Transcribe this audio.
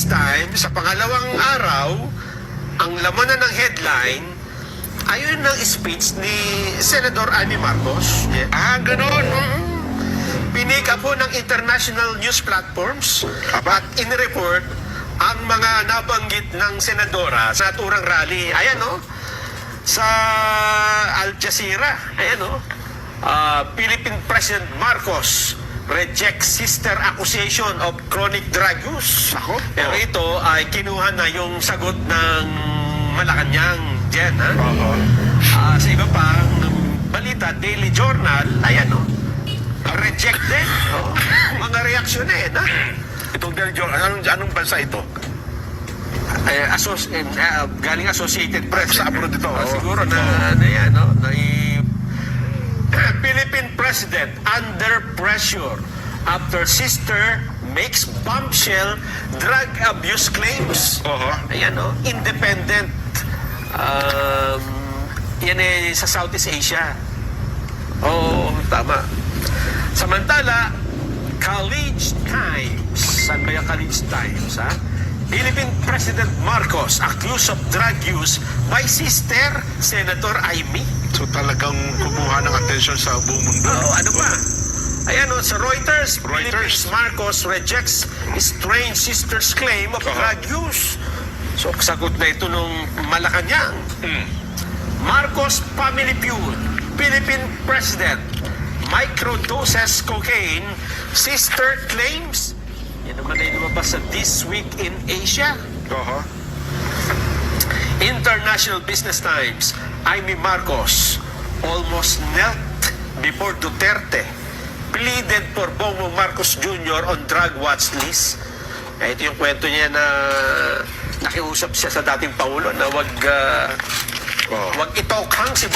time, sa pangalawang araw, ang lamanan ng headline, ayun ang speech ni Senador Amy Marcos. Ganon. Pinika po ng international news platforms at in-report ang mga nabanggit ng senadora sa naturang rally. Ayan, no? Sa Al Jazeera, ayan, no? Philippine President Marcos rejects sister accusation of chronic drug use. Ako? Pero ito ay kinuha na yung sagot ng Malacanang dyan, ha? Sa iba pang balita, Daily Journal, ayan, no? Rejected. Mga reaksyon eh, na? Itong Deljon, anong bansa ito? Galing Associated Press. Sa abroad ito. Siguro na yan, no? Philippine President under pressure after sister makes bombshell drug abuse claims. Ayan, no? Independent. Yan eh sa Southeast Asia. Tama. Samantala, College Times. Saan ba yung College Times, ha? Philippine President Marcos accused of drug use by sister Senator Amy. So talagang kumuha ng atensyon sa buong mundo. Ano pa? Ayan, sa Reuters, Philippines Marcos rejects strange sister's claim of drug use. So, sagot na ito nung Malacanang. Marcos Family Feud, Philippine President, microdoses cocaine, sister claims. Yan naman ay lumabas sa This Week in Asia. International Business Times, Amy Marcos almost knelt before Duterte, pleaded for Bongbong Marcos Jr. on drug watch list. Ito yung kwento niya na nakiusap siya sa dating Pangulo na wag itokhang si